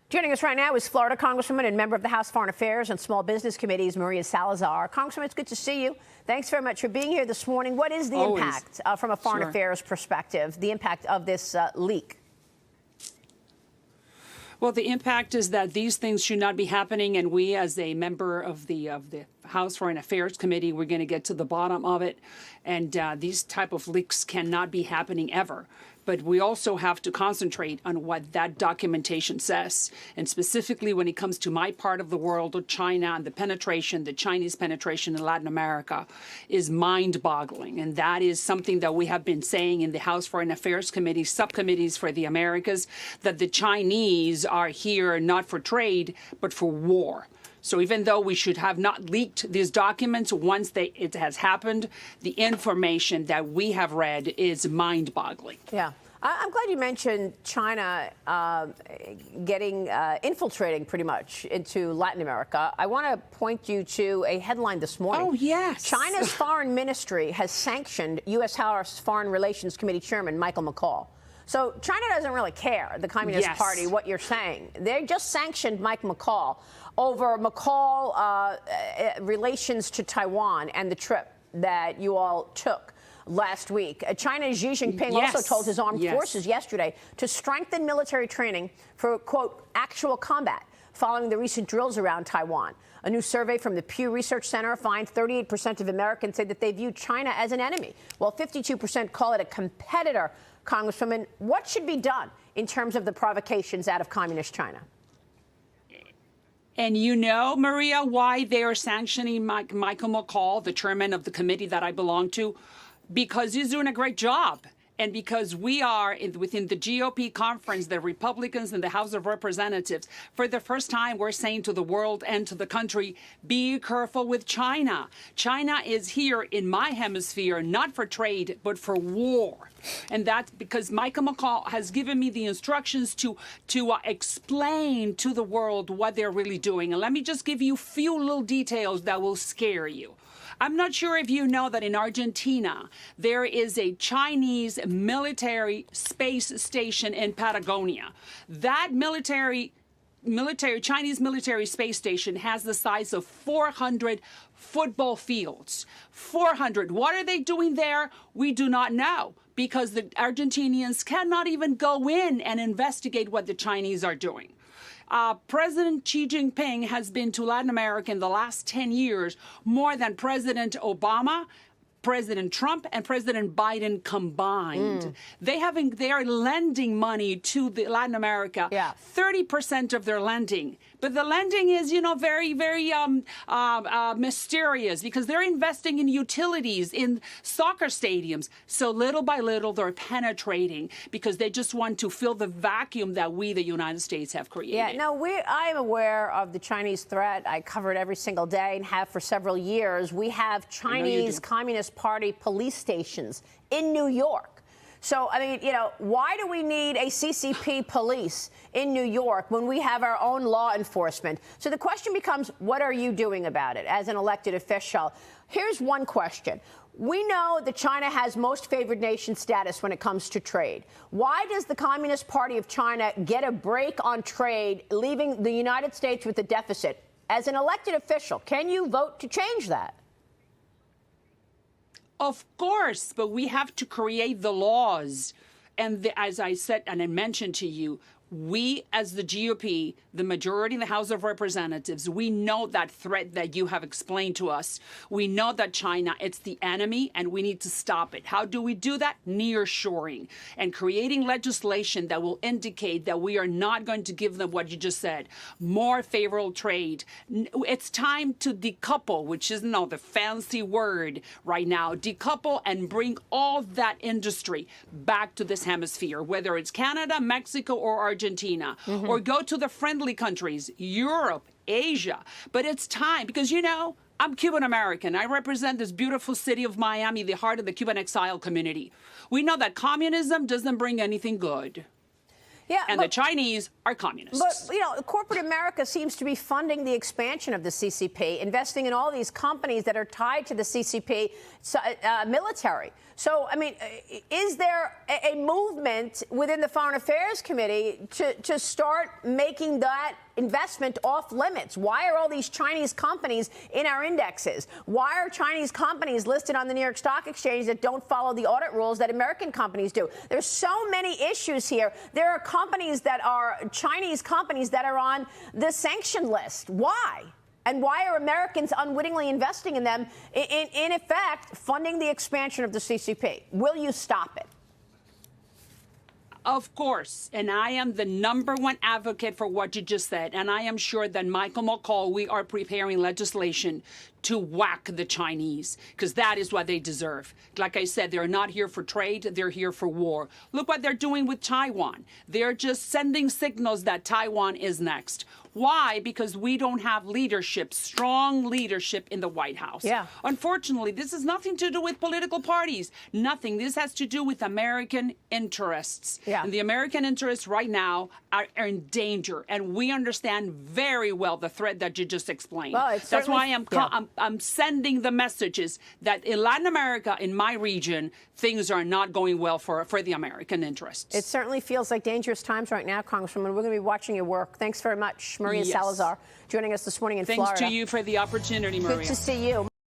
Joining us right now is Florida Congresswoman and member of the House Foreign Affairs and Small Business Committees, Maria Salazar. Congresswoman, it's good to see you. Thanks very much for being here this morning. What is the impact from a foreign affairs perspective, the impact of this leak? Well, the impact is that these things should not be happening, and we, as a member of the House Foreign Affairs Committee, we're going to get to the bottom of it. And these type of leaks cannot be happening ever. But we also have to concentrate on what that documentation says. And specifically when it comes to my part of the world, of China, and the Chinese penetration in Latin America is mind-boggling. And that is something that we have been saying in the House Foreign Affairs Committee, subcommittees for the Americas, that the Chinese are here not for trade, but for war. So even though we should have not leaked these documents, once it has happened, the information that we have read is mind-boggling. Yeah. I'm glad you mentioned China infiltrating pretty much into Latin America. I want to point you to a headline this morning. Oh, yes. China's foreign ministry has sanctioned U.S. House Foreign Relations Committee Chairman Michael McCaul. So China doesn't really care, the Communist Party, what you're saying. They just sanctioned Mike McCaul over McCaul relations to Taiwan and the trip that you all took last week. China's Xi Jinping also told his armed forces yesterday to strengthen military training for, quote, actual combat following the recent drills around Taiwan. A new survey from the Pew Research Center finds 38% of Americans say that they view China as an enemy, while 52% call it a competitor. Congresswoman, what should be done in terms of the provocations out of communist China? And you know, Maria, why they are sanctioning Michael McCaul, the chairman of the committee that I belong to? Because he's doing a great job. And because we are within the GOP conference, the Republicans in the House of Representatives, for the first time, we're saying to the world and to the country, be careful with China. China is here in my hemisphere, not for trade, but for war. And that's because Michael McCaul has given me the instructions to explain to the world what they're really doing. And let me just give you a few little details that will scare you. I'm not sure if you know that in Argentina, there is a Chinese military space station in Patagonia. That Chinese military space station has the size of 400 football fields. 400. What are they doing there? We do not know, because the Argentinians cannot even go in and investigate what the Chinese are doing. President Xi Jinping has been to Latin America in the last 10 years more than President Obama, President Trump, and President Biden combined. They are lending money to Latin America, 30% of their lending. But the lending is, you know, very, very mysterious, because they're investing in utilities, in soccer stadiums. So little by little, they're penetrating because they just want to fill the vacuum that we, the United States, have created. Yeah, no, I am aware of the Chinese threat. I cover it every single day and have for several years. We have Chinese Communist Party police stations in New York. So, I mean, you know, why do we need a CCP police in New York when we have our own law enforcement? So the question becomes, what are you doing about it as an elected official? Here's one question. We know that China has most favored nation status when it comes to trade. Why does the Communist Party of China get a break on trade, leaving the United States with a deficit? As an elected official, can you vote to change that? Of course, but we have to create the laws. And as I said, and I mentioned to you, we, as the GOP, the majority in the House of Representatives, we know that threat that you have explained to us. We know that China, it's the enemy, and we need to stop it. How do we do that? Nearshoring and creating legislation that will indicate that we are not going to give them what you just said, more favorable trade. It's time to decouple, which is the fancy word right now, decouple and bring all that industry back to this hemisphere, whether it's Canada, Mexico, or Argentina, or go to the friendly countries, Europe, Asia. But it's time, because, you know, I'm Cuban American. I represent this beautiful city of Miami, the heart of the Cuban exile community. We know that communism doesn't bring anything good. Yeah, and the Chinese are communists. But, you know, corporate America seems to be funding the expansion of the CCP, investing in all these companies that are tied to the CCP military. So, I mean, is there a movement within the Foreign Affairs Committee to start making that investment off limits? Why are all these Chinese companies in our indexes? Why are Chinese companies listed on the New York Stock Exchange that don't follow the audit rules that American companies do? There's so many issues here. There are companies that are Chinese companies that are on the sanction list. Why? And why are Americans unwittingly investing in them, in effect, funding the expansion of the CCP? Will you stop it? Of course, and I am the #1 advocate for what you just said, and I am sure that Michael McCaul, we are preparing legislation to whack the Chinese, because that is what they deserve. Like I said, they're not here for trade, they're here for war. Look what they're doing with Taiwan. They're just sending signals that Taiwan is next. Why? Because we don't have leadership, strong leadership in the White House. Yeah. Unfortunately, this has nothing to do with political parties. Nothing. This has to do with American interests. Yeah. And the American interests right now are in danger. And we understand very well the threat that you just explained. Well, that's why I'm sending the messages that in Latin America, in my region, things are not going well for the American interests. It certainly feels like dangerous times right now, Congresswoman. We're going to be watching your work. Thanks very much, Maria Salazar, joining us this morning in Florida. Thanks to you for the opportunity, Maria. Good to see you.